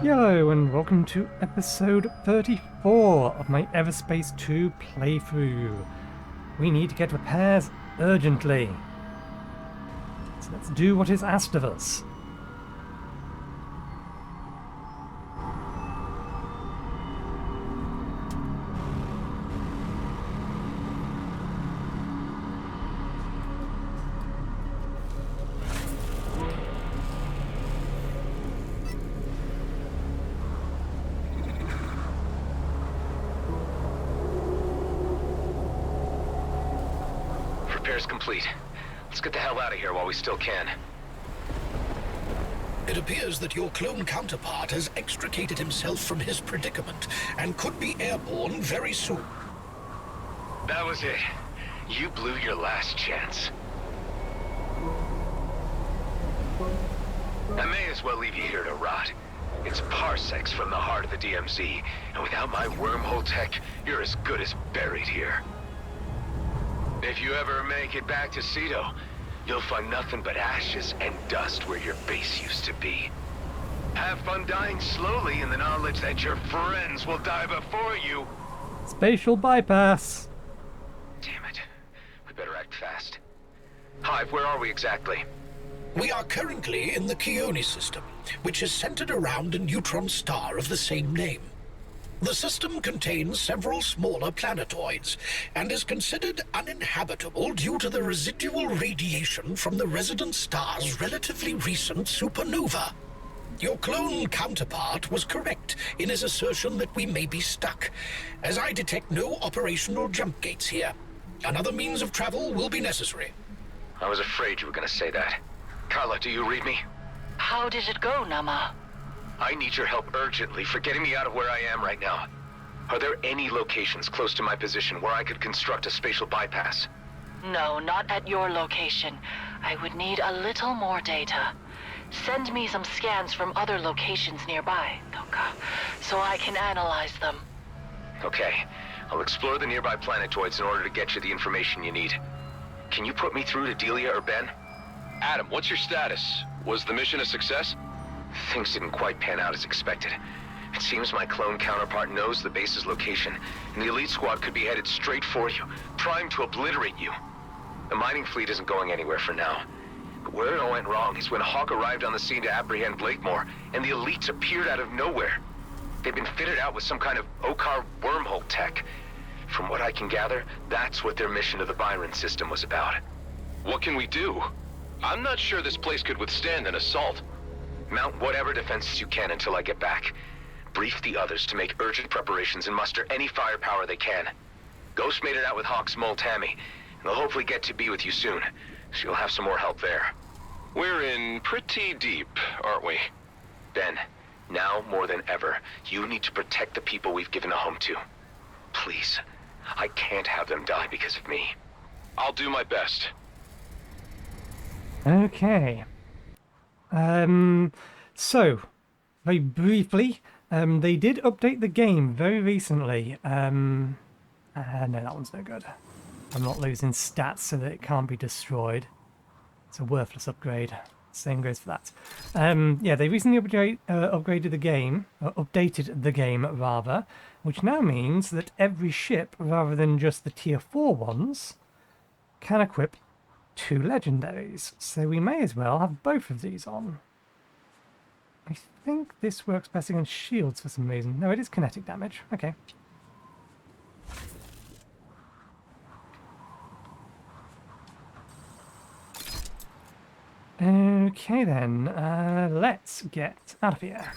Yello, and welcome to episode 34 of my Everspace 2 playthrough. We need to get repairs urgently. So let's do what is asked of us. Repairs complete. Let's get the hell out of here while we still can. It appears that your clone counterpart has extricated himself from his predicament and could be airborne very soon. That was it. You blew your last chance. I may as well leave you here to rot. It's parsecs from the heart of the DMZ, and without my wormhole tech, you're as good as buried here. If you ever make it back to Cedo, you'll find nothing but ashes and dust where your base used to be. Have fun dying slowly in the knowledge that your friends will die before you. Spatial bypass. Damn it. We better act fast. Hive, where are we exactly? We are currently in the Kheimon system, which is centered around a neutron star of the same name. The system contains several smaller planetoids and is considered uninhabitable due to the residual radiation from the resident star's relatively recent supernova. Your clone counterpart was correct in his assertion that we may be stuck, as I detect no operational jump gates here. Another means of travel will be necessary. I was afraid you were going to say that. Carla, do you read me? How did it go, Nama? I need your help urgently for getting me out of where I am right now. Are there any locations close to my position where I could construct a spatial bypass? No, not at your location. I would need a little more data. Send me some scans from other locations nearby, Toka, so I can analyze them. Okay. I'll explore the nearby planetoids in order to get you the information you need. Can you put me through to Delia or Ben? Adam, what's your status? Was the mission a success? Things didn't quite pan out as expected. It seems my clone counterpart knows the base's location, and the elite squad could be headed straight for you, primed to obliterate you. The mining fleet isn't going anywhere for now. But where it all went wrong is when Hawk arrived on the scene to apprehend Blakemore, and the elites appeared out of nowhere. They've been fitted out with some kind of Okar wormhole tech. From what I can gather, that's what their mission to the Byron system was about. What can we do? I'm not sure this place could withstand an assault. Mount whatever defenses you can until I get back. Brief the others to make urgent preparations and muster any firepower they can. Ghost made it out with Hawk's mole Tammy, and they'll hopefully get to be with you soon, so you'll have some more help there. We're in pretty deep, aren't we? Ben, now more than ever, you need to protect the people we've given a home to. Please. I can't have them die because of me. I'll do my best. Okay. So, very briefly, they did update the game very recently. No, that one's no good. I'm not losing stats so that it can't be destroyed. It's a worthless upgrade. Same goes for that. Yeah, they recently upgraded the game, or updated the game rather, which now means that every ship, rather than just the tier 4 ones, can equip 2 legendaries. So we may as well have both of these on. I think this works best against shields for some reason. No, it is kinetic damage. Okay. Okay then, let's get out of here.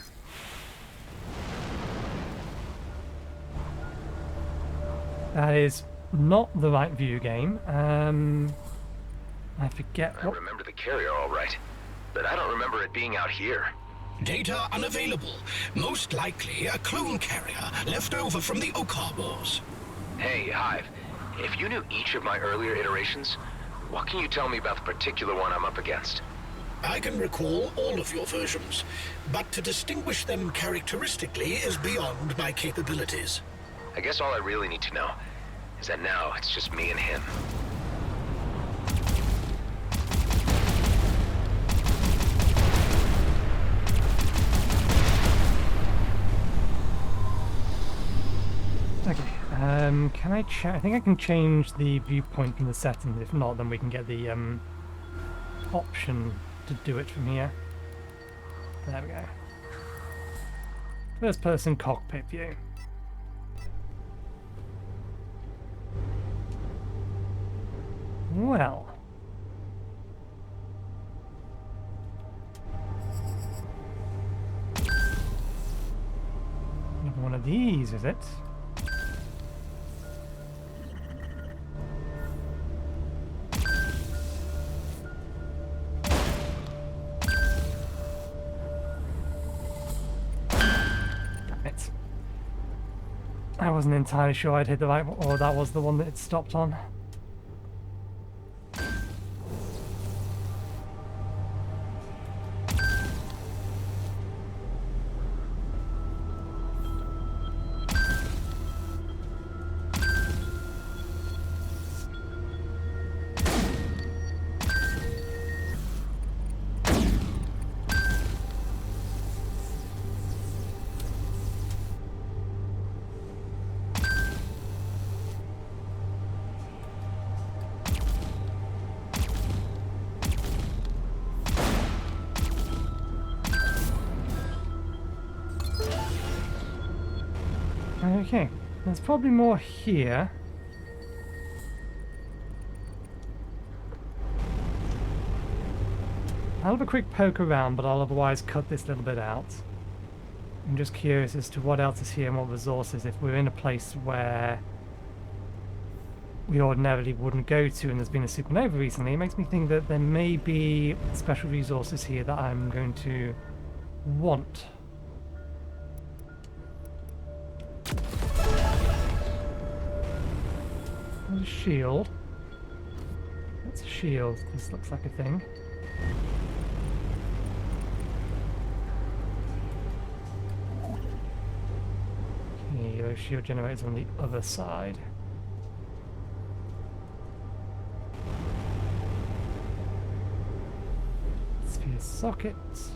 That is not the right view game. I forget I remember the carrier all right, but I don't remember it being out here. Data unavailable. Most likely a clone carrier left over from the Okar Wars. Hey, Hive, if you knew each of my earlier iterations, what can you tell me about the particular one I'm up against? I can recall all of your versions, but to distinguish them characteristically is beyond my capabilities. I guess all I really need to know is that now it's just me and him. Can I I think I can change the viewpoint from the settings. If not, then we can get the option to do it from here. There we go. First person cockpit view. Well. Another one of these, is it? I wasn't entirely sure I'd hit the right one, or that was the one that it stopped on. Okay, there's probably more here. I'll have a quick poke around, but I'll otherwise cut this little bit out. I'm just curious as to what else is here and what resources, if we're in a place where we ordinarily wouldn't go to and there's been a supernova recently. It makes me think that there may be special resources here that I'm going to want. There's a shield. That's a shield. This looks like a thing. Okay, those shield generators on the other side. Sphere sockets.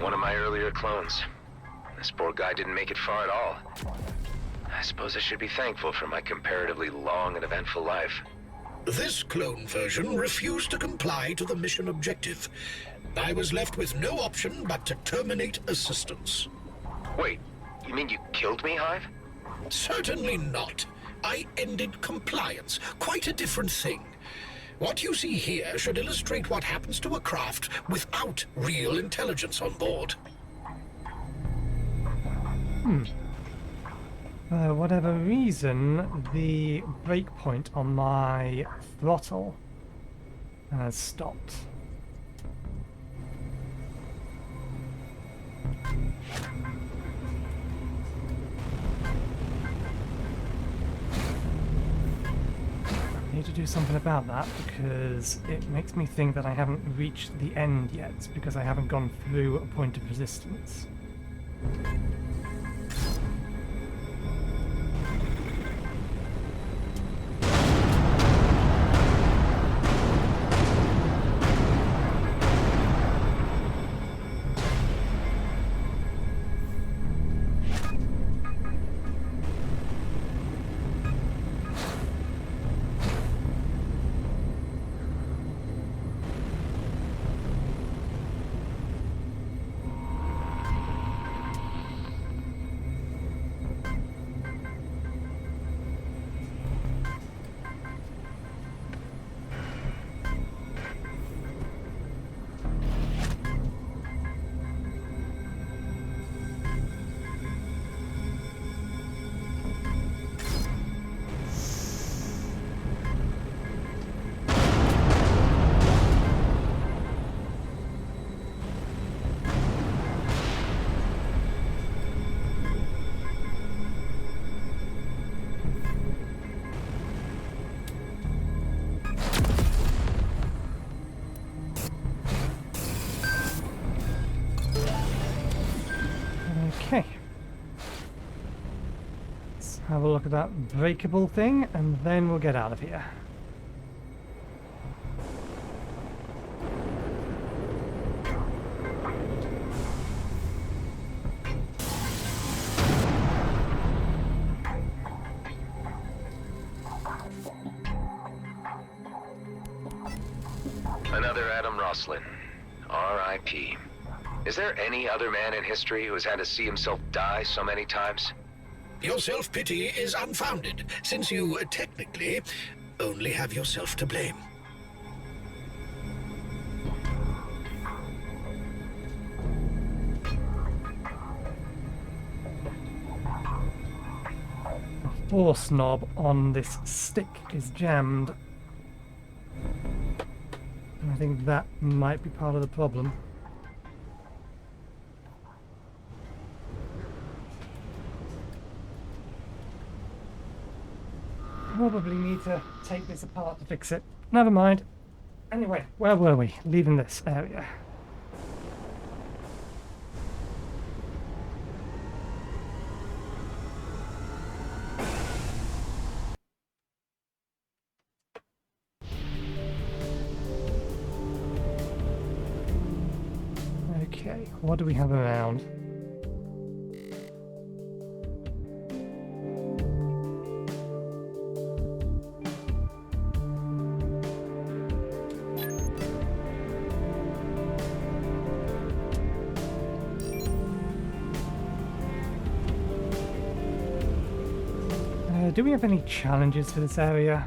One of my earlier clones. This poor guy didn't make it far at all. I suppose I should be thankful for my comparatively long and eventful life. This clone version refused to comply to the mission objective. I was left with no option but to terminate assistance. Wait, you mean you killed me, Hive? Certainly not. I ended compliance. Quite a different thing. What you see here should illustrate what happens to a craft without real intelligence on board. For whatever reason, the breakpoint on my throttle has stopped. I need to do something about that because it makes me think that I haven't reached the end yet because I haven't gone through a point of resistance. have a look at that breakable thing, and then we'll get out of here. Another Adam Roslin. R.I.P. Is there any other man in history who has had to see himself die so many times? Your self-pity is unfounded, since you, technically, only have yourself to blame. The force knob on this stick is jammed. And I think that might be part of the problem. Probably need to take this apart to fix it. Never mind. Anyway, where were we? Leaving this area. Okay, what do we have around? Do we have any challenges for this area?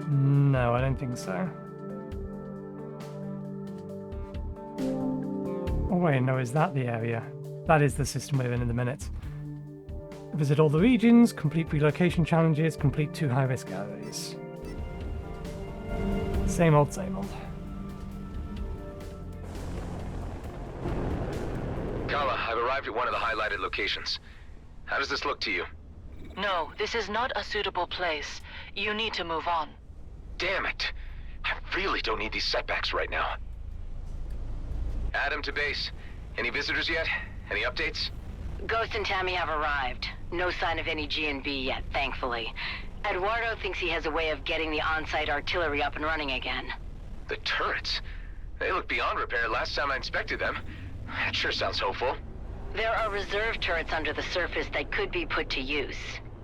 No, I don't think so. Oh wait, no, is that the area? That is the system we're in a minute. Visit all the regions, complete relocation challenges, complete 2 high-risk areas. Same old, same old. Kala, I've arrived at one of the highlighted locations. How does this look to you? No, this is not a suitable place. You need to move on. Damn it. I really don't need these setbacks right now. Adam to base. Any visitors yet? Any updates? Ghost and Tammy have arrived. No sign of any G&B yet, thankfully. Eduardo thinks he has a way of getting the on-site artillery up and running again. The turrets? They look beyond repair last time I inspected them. That sure sounds hopeful. There are reserve turrets under the surface that could be put to use,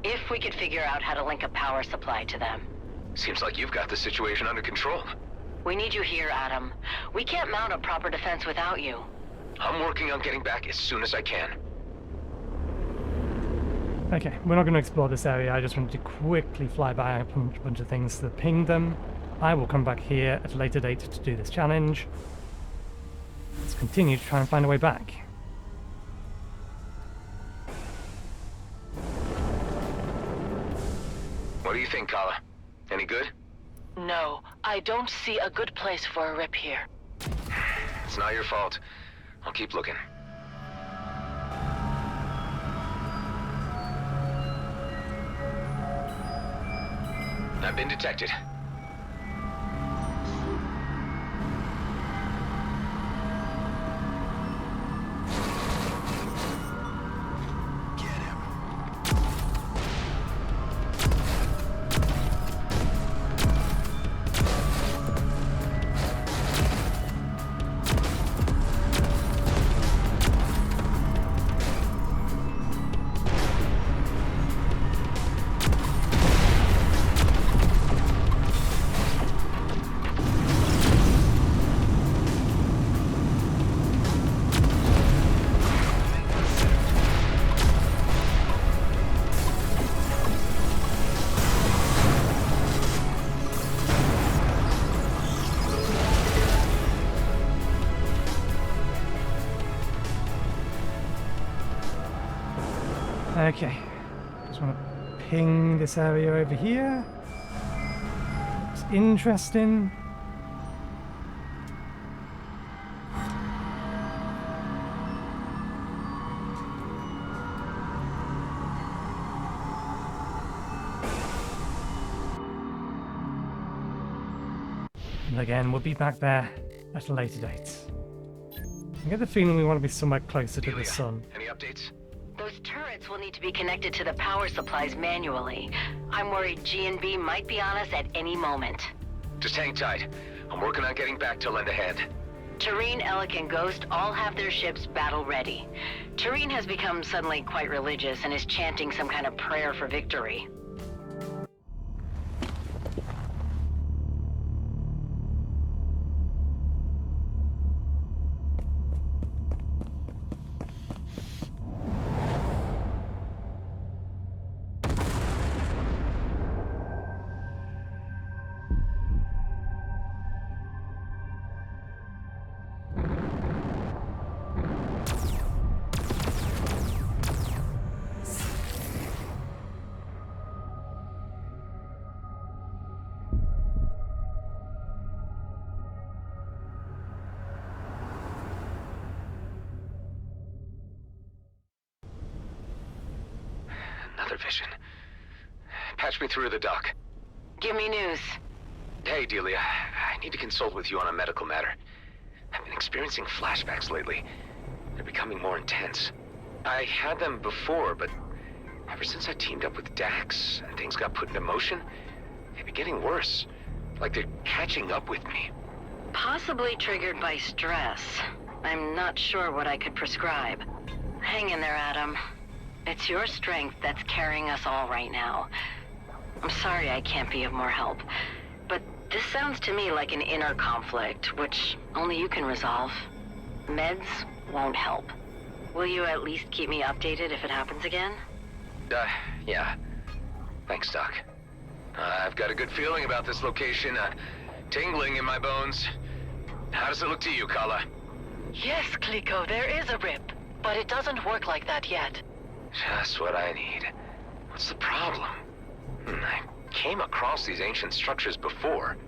if we could figure out how to link a power supply to them. Seems like you've got the situation under control. We need you here, Adam. We can't mount a proper defense without you. I'm working on getting back as soon as I can. Okay, we're not going to explore this area. I just wanted to quickly fly by a bunch of things to ping them. I will come back here at a later date to do this challenge. Let's continue to try and find a way back. What do you think, Kala? Any good? No, I don't see a good place for a rip here. It's not your fault. I'll keep looking. I've been detected. Okay, just want to ping this area over here. Looks interesting. And again, we'll be back there at a later date. I get the feeling we want to be somewhere closer to the Delia, sun. any updates? Those turrets will need to be connected to the power supplies manually. I'm worried G&B might be on us at any moment. Just hang tight. I'm working on getting back to lend a hand. Tareen, Alec, and Ghost all have their ships battle-ready. Tareen has become suddenly quite religious and is chanting some kind of prayer for victory. Another vision. Patch me through to the dock. Give me news. Hey, Delia. I need to consult with you on a medical matter. I've been experiencing flashbacks lately. They're becoming more intense. I had them before, but ever since I teamed up with Dax and things got put into motion, they've been getting worse. Like they're catching up with me. Possibly triggered by stress. I'm not sure what I could prescribe. Hang in there, Adam. It's your strength that's carrying us all right now. I'm sorry I can't be of more help, but this sounds to me like an inner conflict, which only you can resolve. Meds won't help. Will you at least keep me updated if it happens again? Yeah. Thanks, Doc. I've got a good feeling about this location, tingling in my bones. How does it look to you, Kala? Yes, Kliko, there is a rip, but it doesn't work like that yet. Just what I need. What's the problem? I came across these ancient structures before.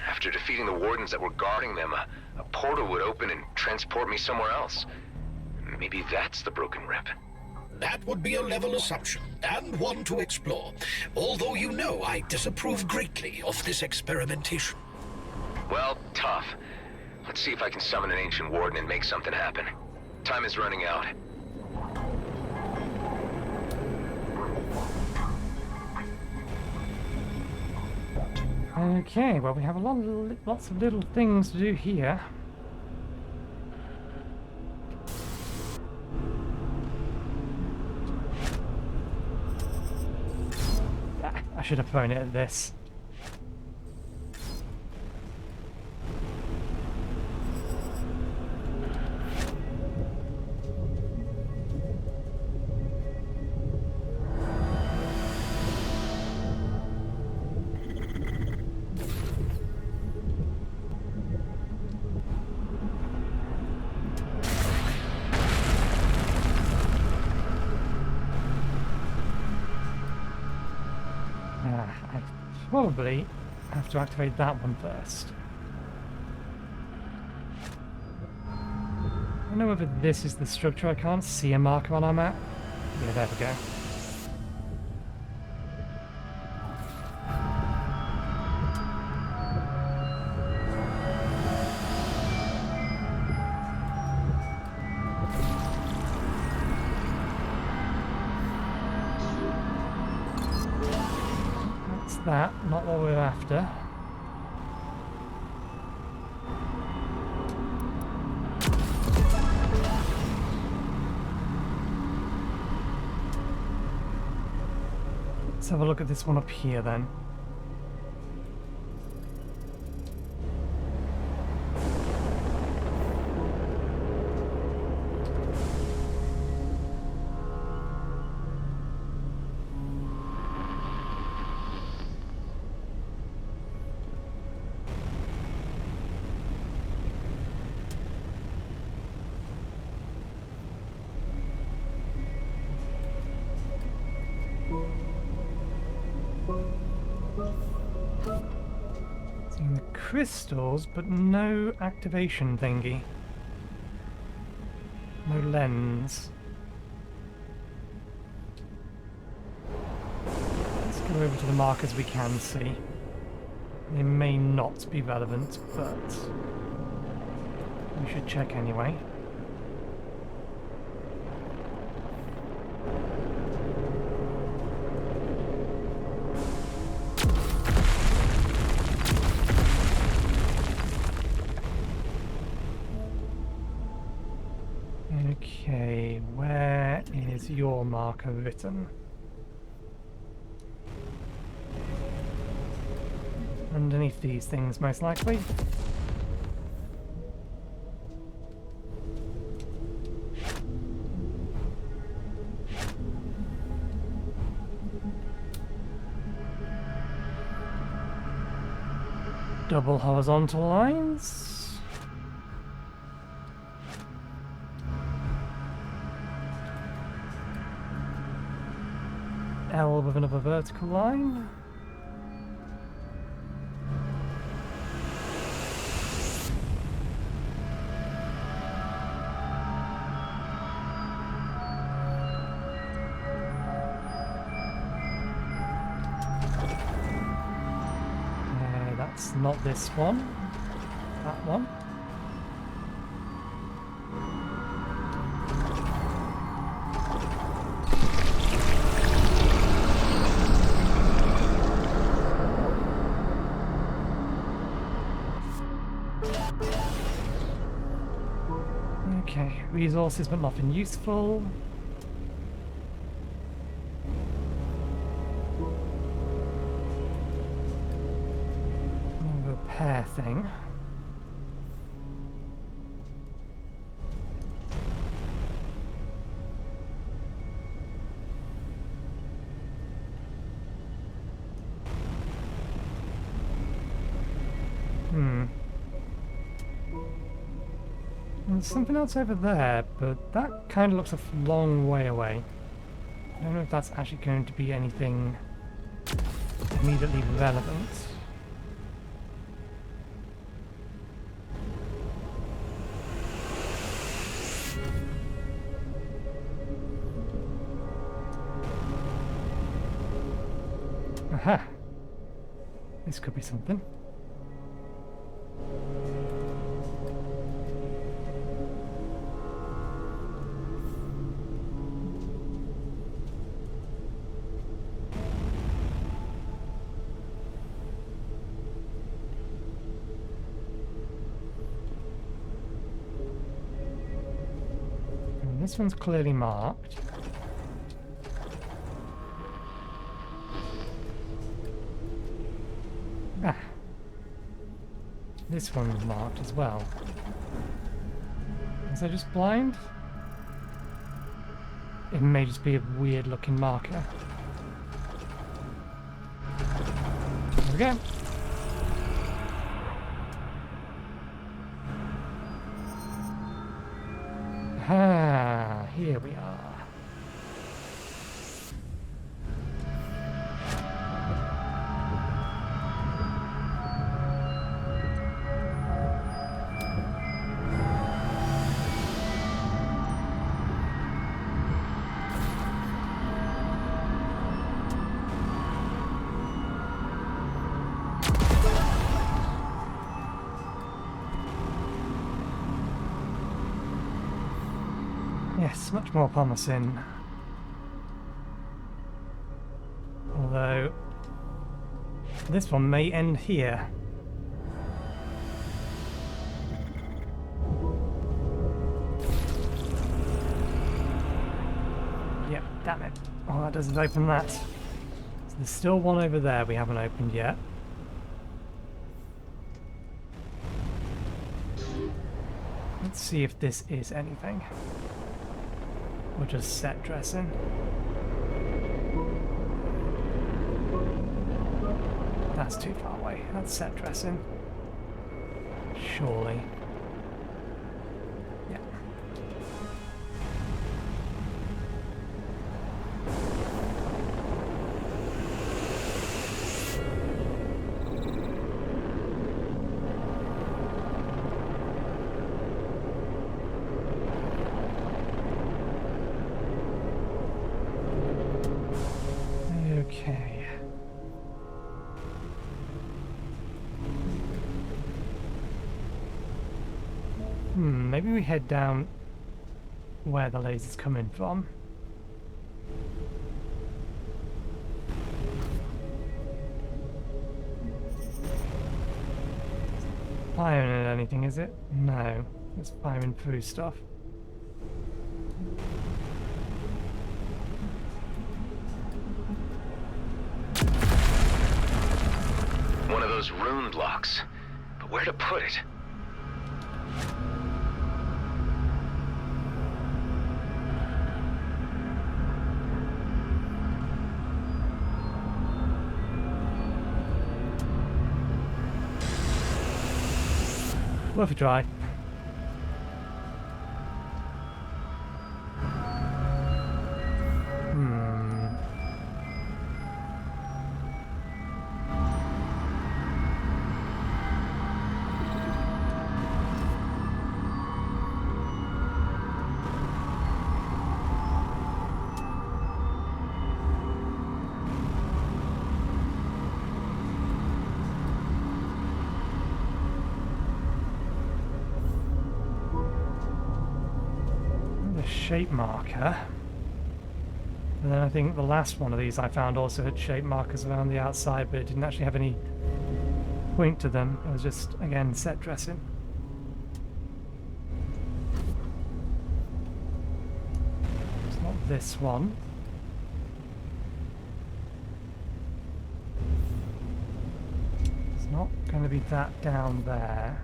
After defeating the wardens that were guarding them, a portal would open and transport me somewhere else. Maybe that's the broken rip. That would be a level assumption, and one to explore. Although you know I disapprove greatly of this experimentation. Well, tough. Let's see if I can summon an ancient warden and make something happen. Time is running out. Okay, well we have lots of little things to do here. I should have thrown it at this. I probably have to activate that one first. I don't know whether this is the structure. I can't see a marker on our map. Yeah, there we go. That, not what we're after. Let's have a look at this one up here then. Seeing the crystals, but no activation thingy. No lens. Let's go over to the markers we can see. They may not be relevant, but we should check anyway. Okay, where is your marker written? Underneath these things, most likely. Double horizontal lines. L with another vertical line. That's not this one. That one. Okay, resources but nothing useful. Repair thing. There's something else over there, but that kind of looks a long way away. I don't know if that's actually going to be anything immediately relevant. Aha! This could be something. This one's clearly marked. Ah. This one's marked as well. Is that just blind? It may just be a weird looking marker. There we go. Ah, here we are. Yes, much more promising. Although, this one may end here. Yep, damn it. Oh, that doesn't open that. So there's still one over there we haven't opened yet. Let's see if this is anything. Or just set dressing. That's too far away. That's set dressing. Surely. Yeah. Okay. Maybe we head down where the laser's coming from. firing at anything, is it? No. It's firing through stuff. One of those rune blocks. But where to put it? Worth a try. Shape marker. And then I think the last one of these I found also had shape markers around the outside, but it didn't actually have any point to them. It was just, again, set dressing. It's not this one. It's not going to be that down there.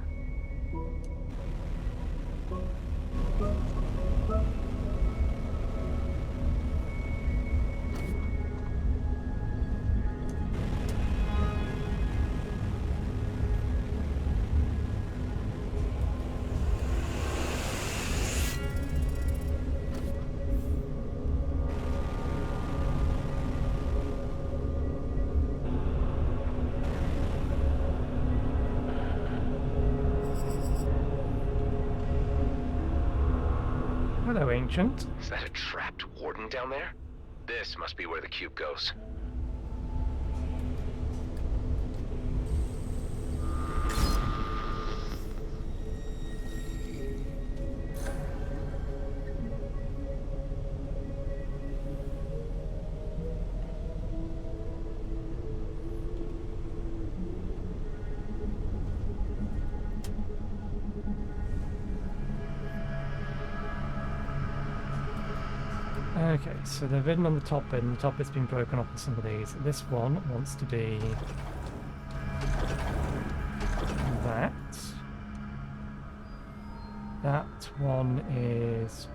Hello, Ancient. Is that a trapped warden down there? This must be where the cube goes. Okay, so they've written on the top bit, and the top bit's been broken off with some of these. This one wants to be that. That one is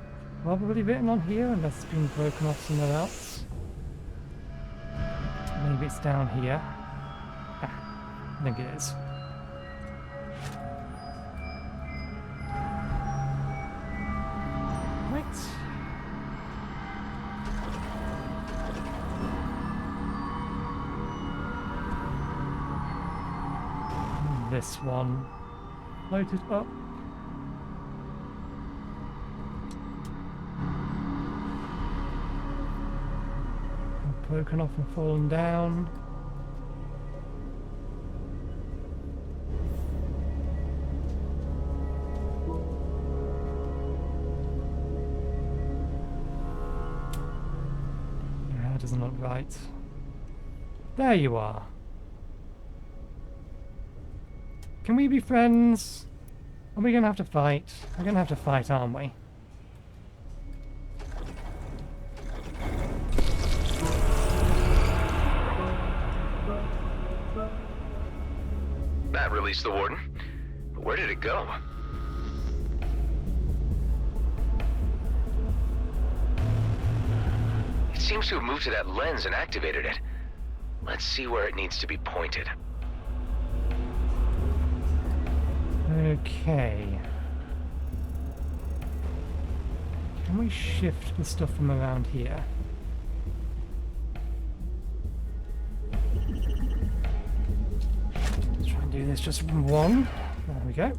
probably written on here, unless it's been broken off somewhere else. Maybe it's down here. Ah, I think it is. This one loaded up. Broken off and fallen down. That doesn't look right. There you are. Can we be friends? Are we gonna have to fight? We're gonna have to fight, aren't we? That released the warden. But where did it go? It seems to have moved to that lens and activated it. Let's see where it needs to be pointed. Okay. Can we shift the stuff from around here? Let's try and do this just one. There we go.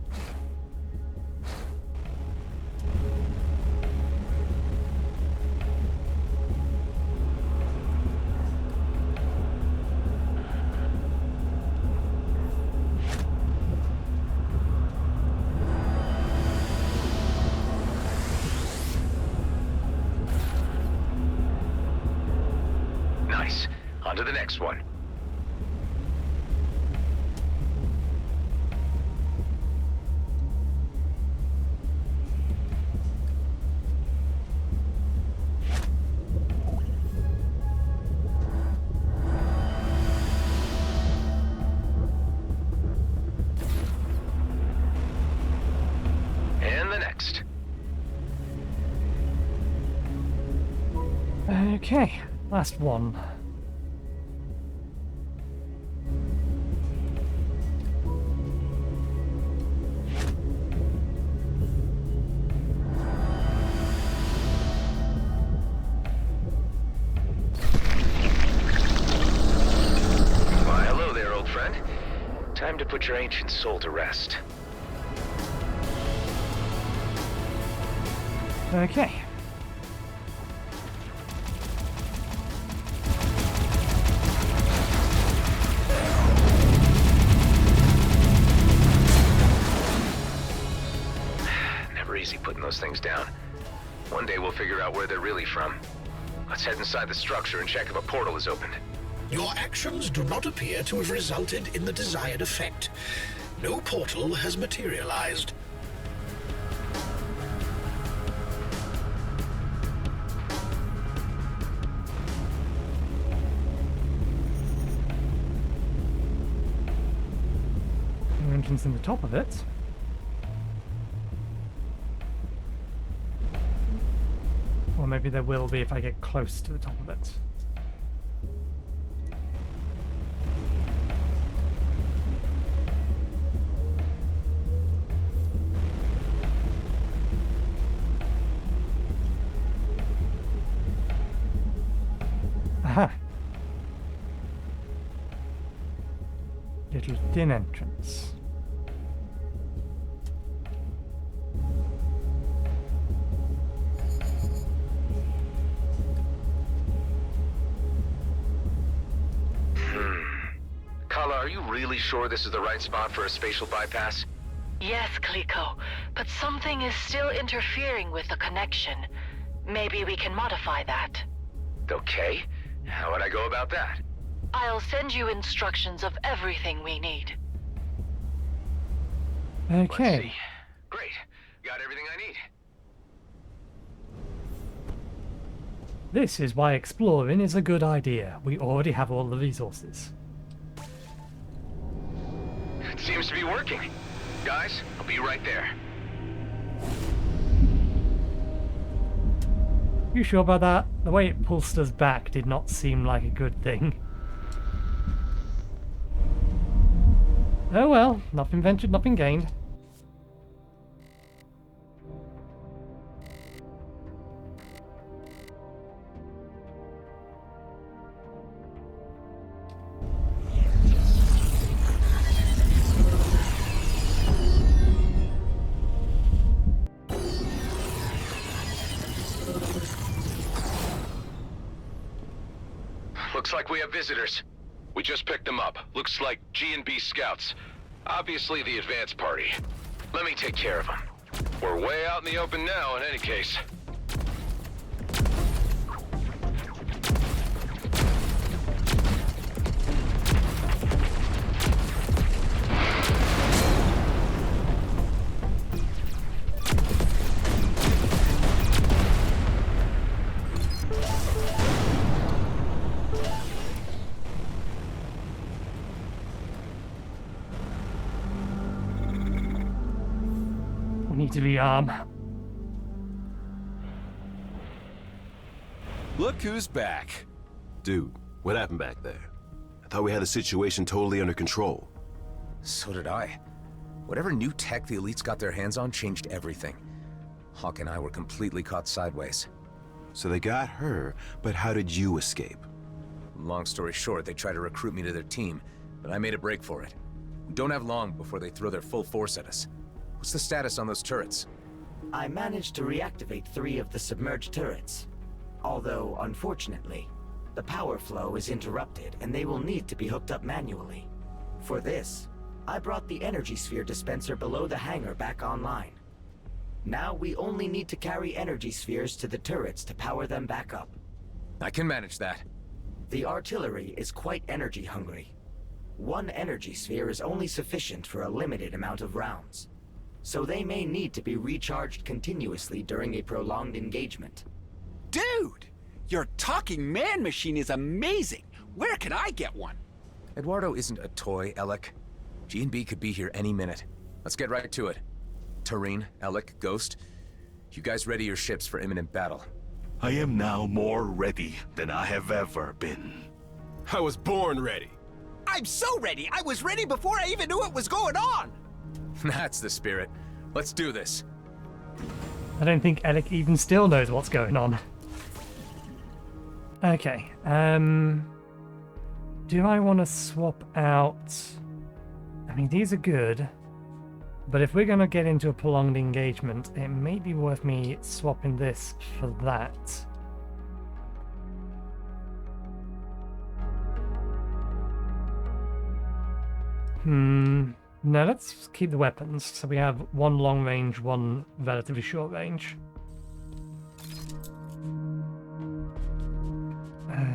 On to the next one. Okay, last one. Why, hello there, old friend. Time to put your ancient soul to rest. Okay. Never easy putting those things down. One day we'll figure out where they're really from. Let's head inside the structure and check if a portal is opened. Your actions do not appear to have resulted in the desired effect. No portal has materialized. No entrance in the top of it. Or maybe there will be if I get close to the top of it. Aha! Little thin entrance. Kala, are you really sure this is the right spot for a spatial bypass? Yes, Kliko, but something is still interfering with the connection. Maybe we can modify that. Okay. How would I go about that? I'll send you instructions of everything we need. Let's Okay. see. Great. Got everything I need. This is why exploring is a good idea. We already have all the resources. It seems to be working. Guys, I'll be right there. You sure about that? The way it pulsed us back did not seem like a good thing. Oh well, nothing ventured, nothing gained. Looks like we have visitors. We just picked them up. Looks like G&B scouts. Obviously the advance party. Let me take care of them. We're way out in the open now in any case. We need to rearm. Look who's back. Dude, what happened back there? I thought we had the situation totally under control. So did I. Whatever new tech the elites got their hands on changed everything. Hawk and I were completely caught sideways. So they got her, but how did you escape? Long story short, they tried to recruit me to their team, but I made a break for it. We don't have long before they throw their full force at us. What's the status on those turrets? I managed to reactivate 3 of the submerged turrets. Although, unfortunately, the power flow is interrupted and they will need to be hooked up manually. For this, I brought the energy sphere dispenser below the hangar back online. Now we only need to carry energy spheres to the turrets to power them back up. I can manage that. The artillery is quite energy hungry. 1 energy sphere is only sufficient for a limited amount of rounds. So they may need to be recharged continuously during a prolonged engagement. Dude! Your talking man machine is amazing! Where can I get one? Eduardo isn't a toy, Alec. G&B could be here any minute. Let's get right to it. Tareen, Alec, Ghost, you guys ready your ships for imminent battle. I am now more ready than I have ever been. I was born ready. I'm so ready! I was ready before I even knew what was going on! That's the spirit. Let's do this. I don't think Alec even still knows what's going on. Okay, do I want to swap out... I mean, these are good, but if we're going to get into a prolonged engagement, it may be worth me swapping this for that. No, let's keep the weapons. So we have one long range, one relatively short range.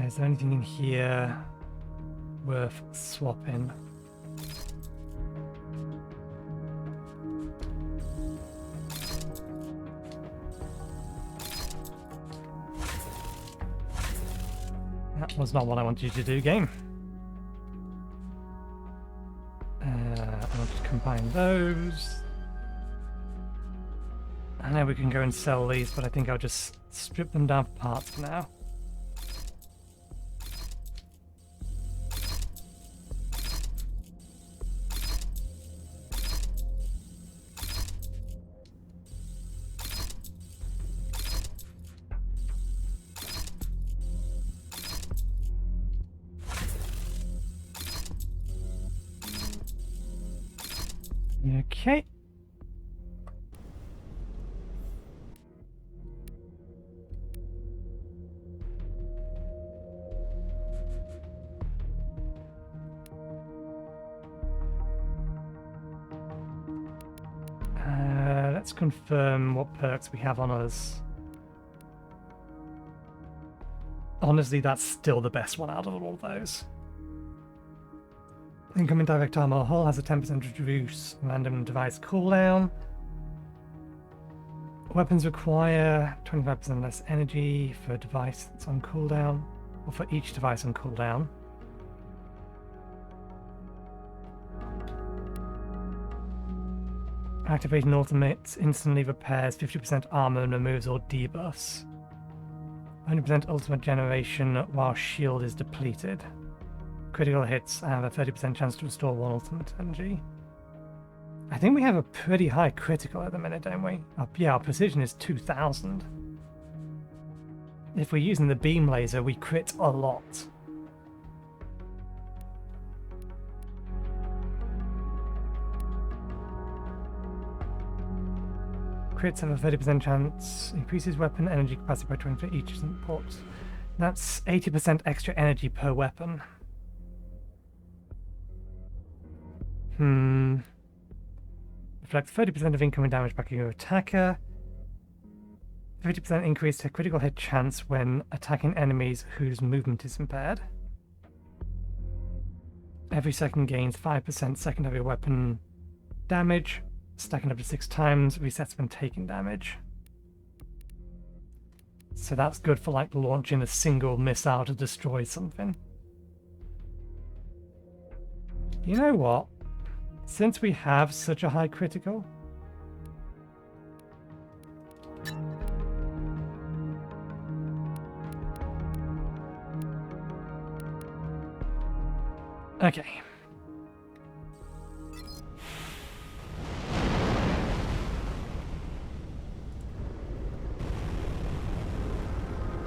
Is there anything in here worth swapping? That was not what I wanted you to do, game. I want to combine those. I know we can go and sell these, but I think I'll just strip them down for parts for now. Okay. Let's confirm what perks we have on us. Honestly, that's still the best one out of all those. Incoming direct armor hull has a 10% reduce random device cooldown. Weapons require 25% less energy for a device that's on cooldown, or for each device on cooldown. Activating ultimate instantly repairs 50% armor and removes all debuffs. 100% ultimate generation while shield is depleted. Critical hits have a 30% chance to restore one ultimate energy. I think we have a pretty high critical at the minute, don't we? Yeah, our precision is 2000. If we're using the beam laser, we crit a lot. Crits have a 30% chance, increases weapon energy capacity by 20 for each port. That's 80% extra energy per weapon. Reflects 30% of incoming damage back at your attacker. 50% increase to critical hit chance when attacking enemies whose movement is impaired. Every second gains 5% secondary weapon damage. Stacking up to 6 times, resets when taking damage. So that's good for like launching a single missile to destroy something. You know what? Since we have such a high critical, okay.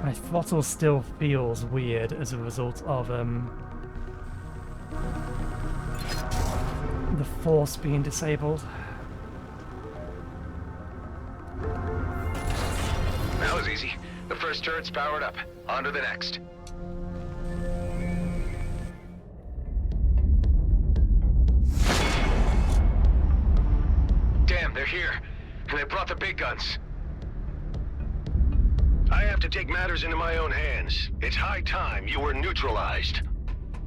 My throttle still feels weird as a result of the force being disabled. That was easy. The first turret's powered up. On to the next. Damn, they're here. And they brought the big guns. I have to take matters into my own hands. It's high time you were neutralized.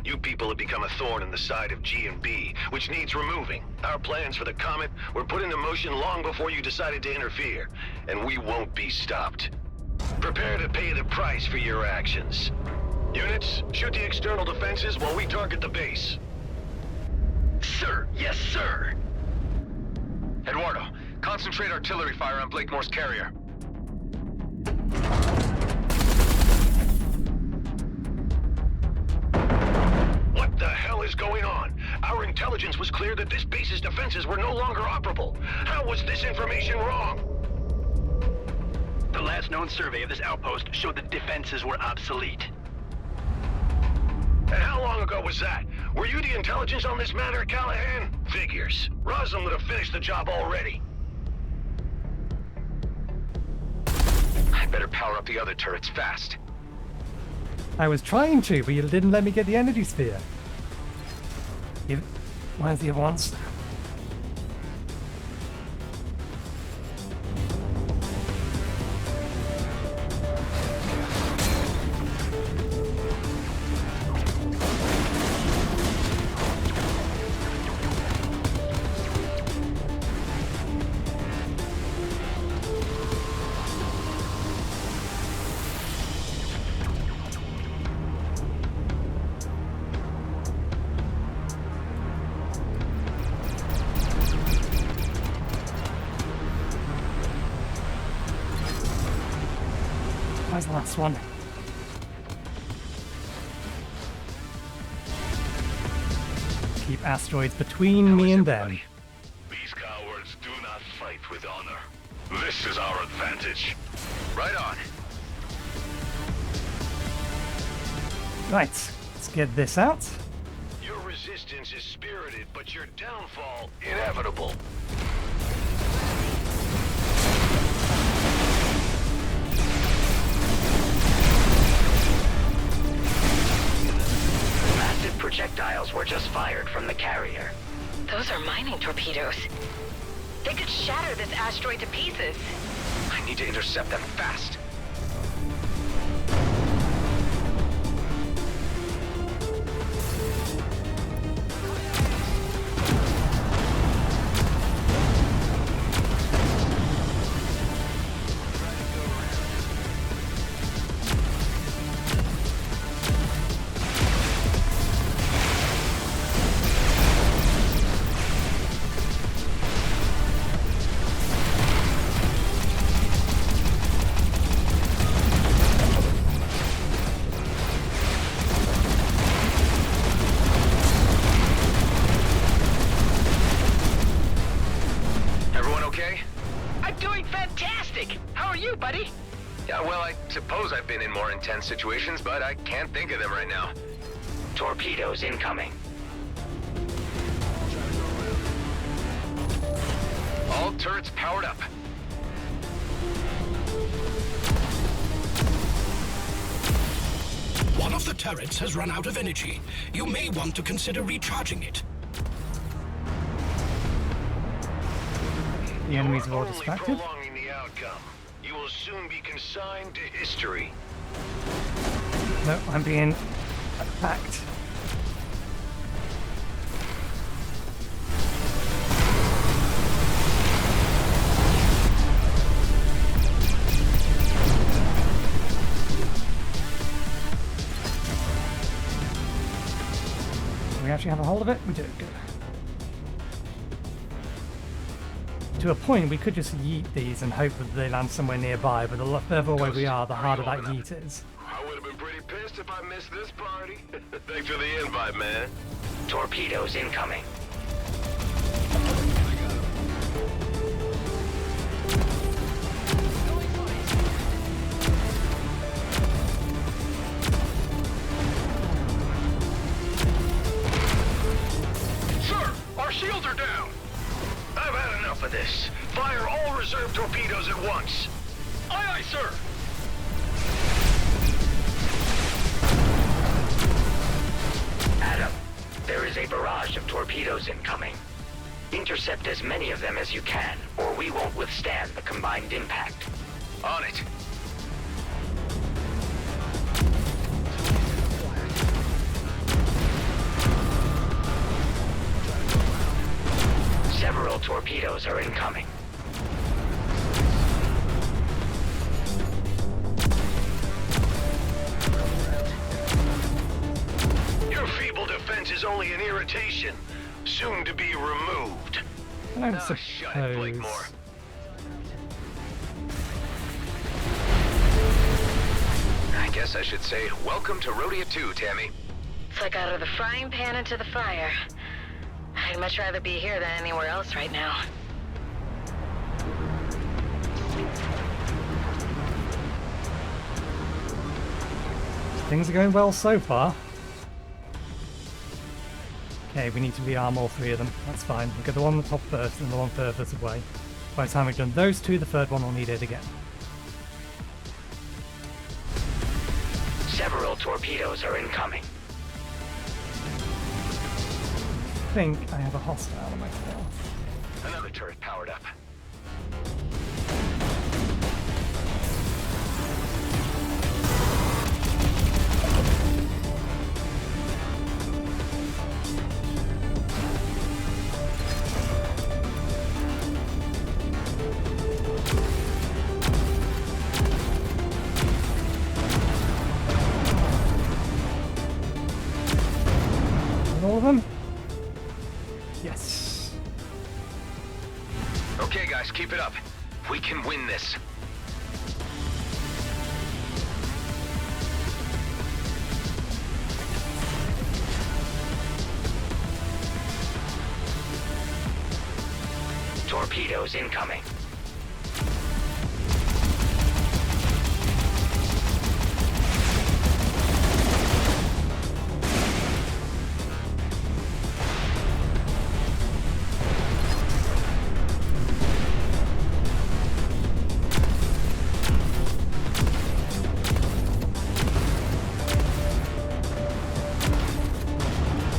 You people have become a thorn in the side of G&B, which needs removing. Our plans for the Comet were put into motion long before you decided to interfere, and we won't be stopped. Prepare to pay the price for your actions. Units, shoot the external defenses while we target the base. Sir, yes, sir. Eduardo, concentrate artillery fire on Blakemore's carrier. going on? Our intelligence was clear that this base's defenses were no longer operable. How was this information wrong? The last known survey of this outpost showed the defenses were obsolete. And how long ago was that? Were you the intelligence on this matter, Callahan? Figures. Roslin would have finished the job already. I better power up the other turrets fast. I was trying to, but you didn't let me get the energy sphere. Where's the other ones? Where's the last one? Keep asteroids between me and them. These cowards do not fight with honor. This is our advantage. Right on. Right, let's get this out. Your resistance is spirited, but your downfall inevitable. Massive projectiles were just fired from the carrier. Those are mining torpedoes. They could shatter this asteroid to pieces. I need to intercept them fast. Intense situations, but I can't think of them right now. Torpedoes incoming. All turrets powered up. One of the turrets has run out of energy. You may want to consider recharging it. The enemies are all distracted. Prolonging the outcome. You will soon be consigned to history. No, I'm being attacked. Do we actually have a hold of it? We do. Good. To a point, we could just yeet these and hope that they land somewhere nearby, but the further away we are, the harder that yeet is. I would have been pretty pissed if I missed this party. Thanks for the invite, man. Torpedoes incoming. Sir, our shields are down. I've had enough of this. Fire all reserve torpedoes at once. Aye, aye, sir. Adam, there is a barrage of torpedoes incoming. Intercept as many of them as you can, or we won't withstand the combined impact. On it. Several torpedoes are incoming. Your feeble defense is only an irritation, soon to be removed. I don't Shut it, suppose. Blakemore. I guess I should say, welcome to Rhodia 2, Tammy. It's like out of the frying pan into the fire. I'd much rather be here than anywhere else right now. Things are going well so far. Okay, we need to rearm all three of them. That's fine. We'll get the one on the top first and the one furthest away. By the time we've done those two, the third one will need it again. Several torpedoes are incoming. I think I have a hostile on my tail. Another turret powered up. All of them? Yes. Okay, guys, keep it up. We can win this. Torpedoes incoming.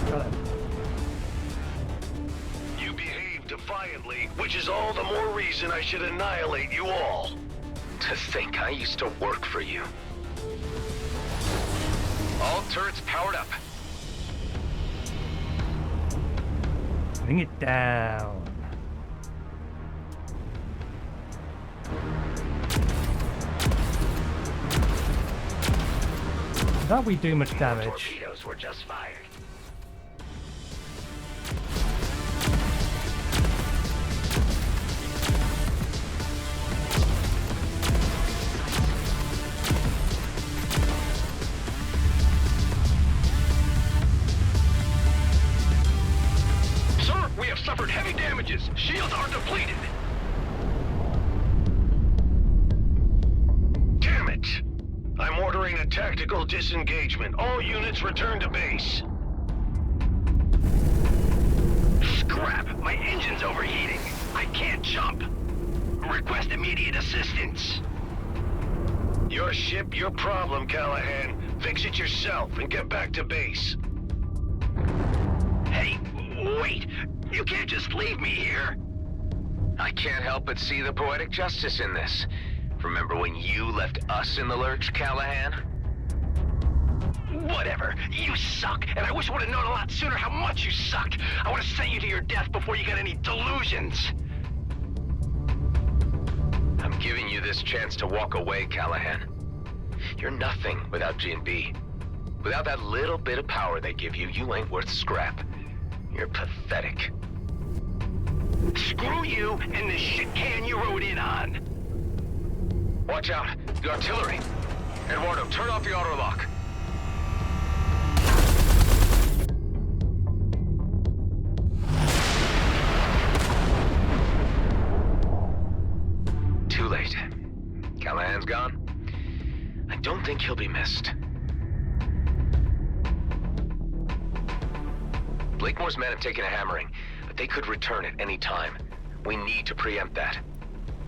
Got it. You behave defiantly, which is all the more reason I should annihilate you all. To think I used to work for you. All turrets powered up. Bring it down. That we do much damage. Torpedoes were just fired. Sir, we have suffered heavy damages. Shields are depleted. Damn it! I'm ordering a tactical disengagement. All units return to base. Scrap! My engine's overheating. I can't jump. Request immediate assistance. Your ship, your problem, Callahan. Fix it yourself and get back to base. Hey, wait! You can't just leave me here! I can't help but see the poetic justice in this. Remember when you left us in the lurch, Callahan? Whatever. You suck, and I wish I would have known a lot sooner how much you sucked. I would have sent you to your death before you got any delusions. I'm giving you this chance to walk away, Callahan. You're nothing without G&B. Without that little bit of power they give you, you ain't worth scrap. You're pathetic. Screw you and the shit can you rode in on. Watch out! The artillery! Eduardo, turn off the auto-lock. Too late. Callahan's gone. I don't think he'll be missed. Blakemore's men have taken a hammering, but they could return at any time. We need to preempt that.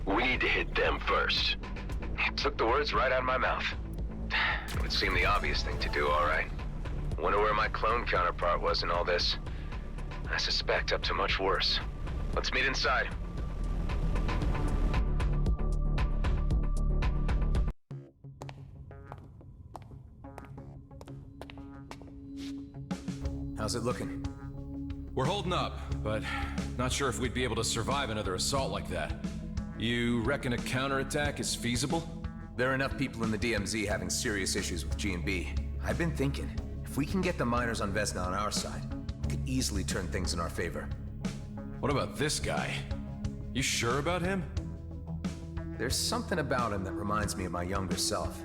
We need to hit them first. You took the words right out of my mouth. It would seem the obvious thing to do, all right. Wonder where my clone counterpart was in all this. I suspect up to much worse. Let's meet inside. How's it looking? We're holding up, but not sure if we'd be able to survive another assault like that. You reckon a counterattack is feasible? There are enough people in the DMZ having serious issues with G&B. I've been thinking, if we can get the miners on Vesna on our side, we could easily turn things in our favor. What about this guy? You sure about him? There's something about him that reminds me of my younger self.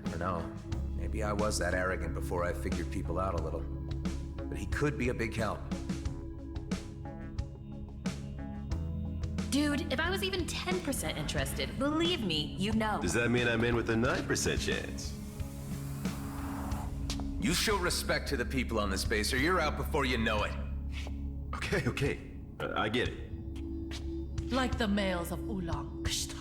I don't know. Maybe I was that arrogant before I figured people out a little. But he could be a big help. Dude, if I was even 10% interested, believe me, you'd know. Does that mean I'm in with a 9% chance? You show respect to the people on this base, or you're out before you know it. Okay. I get it. Like the males of Ulang Kshtak.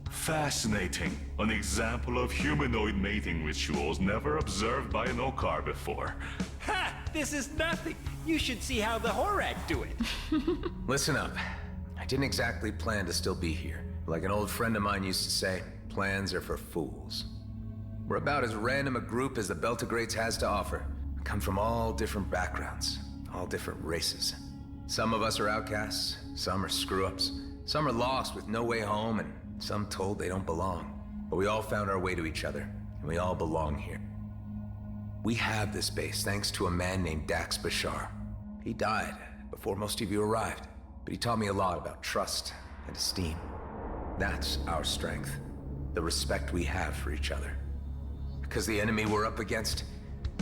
Fascinating. An example of humanoid mating rituals never observed by an Okar before. Ha! This is nothing. You should see how the Horak do it. Listen up. I didn't exactly plan to still be here. Like an old friend of mine used to say, plans are for fools. We're about as random a group as the Beltagrades has to offer. We come from all different backgrounds, all different races. Some of us are outcasts, some are screw-ups, some are lost with no way home, and some told they don't belong. But we all found our way to each other, and we all belong here. We have this base thanks to a man named Dax Bashar. He died before most of you arrived, but he taught me a lot about trust and esteem. That's our strength, the respect we have for each other. Because the enemy we're up against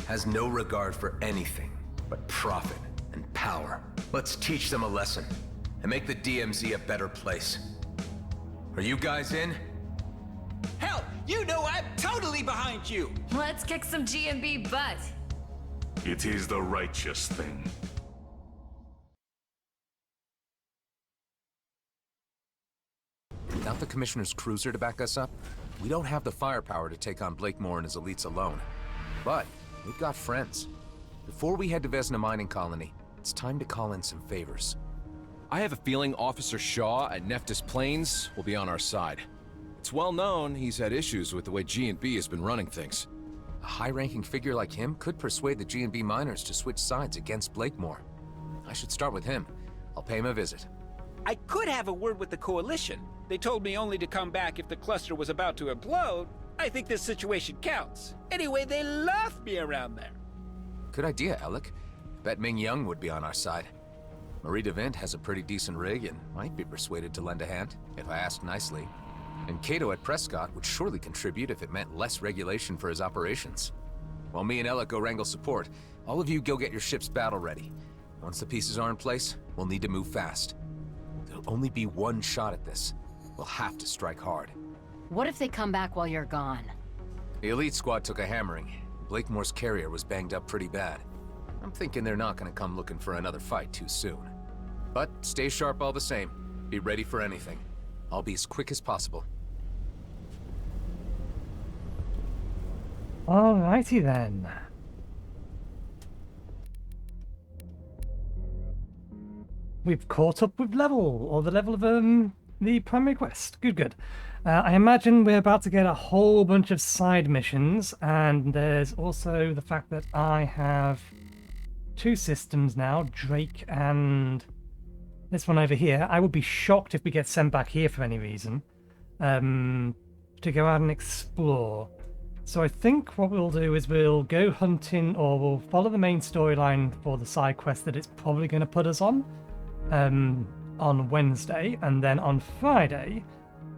has no regard for anything but profit and power. Let's teach them a lesson and make the DMZ a better place. Are you guys in? Hell, you know I'm totally behind you. Let's kick some GMB butt. It is the righteous thing. Without the Commissioner's cruiser to back us up, we don't have the firepower to take on Blakemore and his elites alone. But we've got friends. Before we head to Vesna Mining Colony, it's time to call in some favors. I have a feeling Officer Shaw at Nephthys Plains will be on our side. It's well known he's had issues with the way G&B has been running things. A high-ranking figure like him could persuade the G&B miners to switch sides against Blakemore. I should start with him. I'll pay him a visit. I could have a word with the Coalition. They told me only to come back if the cluster was about to implode. I think this situation counts. Anyway, they love me around there. Good idea, Alec. Bet Ming Young would be on our side. Marie DeVint has a pretty decent rig and might be persuaded to lend a hand, if I ask nicely. And Cato at Prescott would surely contribute if it meant less regulation for his operations. While me and Ella go wrangle support, all of you go get your ships battle ready. Once the pieces are in place, we'll need to move fast. There'll only be one shot at this. We'll have to strike hard. What if they come back while you're gone? The elite squad took a hammering. Blakemore's carrier was banged up pretty bad. I'm thinking they're not gonna come looking for another fight too soon. But stay sharp all the same. Be ready for anything. I'll be as quick as possible. Alrighty then. We've caught up with level, or the level of the primary quest. Good. I imagine we're about to get a whole bunch of side missions, and there's also the fact that I have two systems now, Drake and this one over here. I would be shocked if we get sent back here for any reason, to go out and explore. So I think what we'll do is we'll go hunting, or we'll follow the main storyline for the side quest that it's probably going to put us on Wednesday, and then on Friday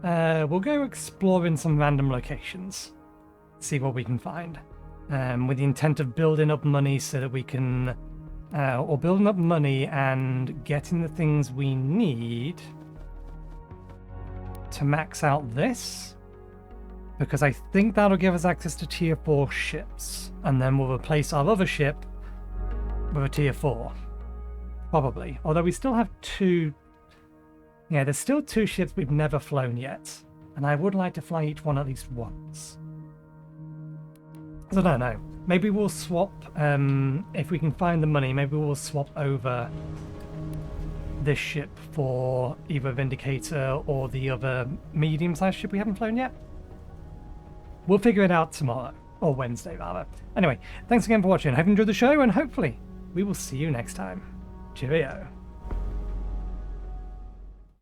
we'll go exploring some random locations, see what we can find, with the intent of building up money so that we can or building up money and getting the things we need to max out this, because I think that'll give us access to tier 4 ships, and then we'll replace our other ship with a tier 4. Probably. Although we still have two... Yeah, there's still two ships we've never flown yet. And I would like to fly each one at least once. So I don't know. Maybe we'll swap... if we can find the money, maybe we'll swap over this ship for either Vindicator or the other medium-sized ship we haven't flown yet. We'll figure it out tomorrow. Or Wednesday, rather. Anyway, thanks again for watching. I hope you enjoyed the show, and hopefully we will see you next time. Cheerio.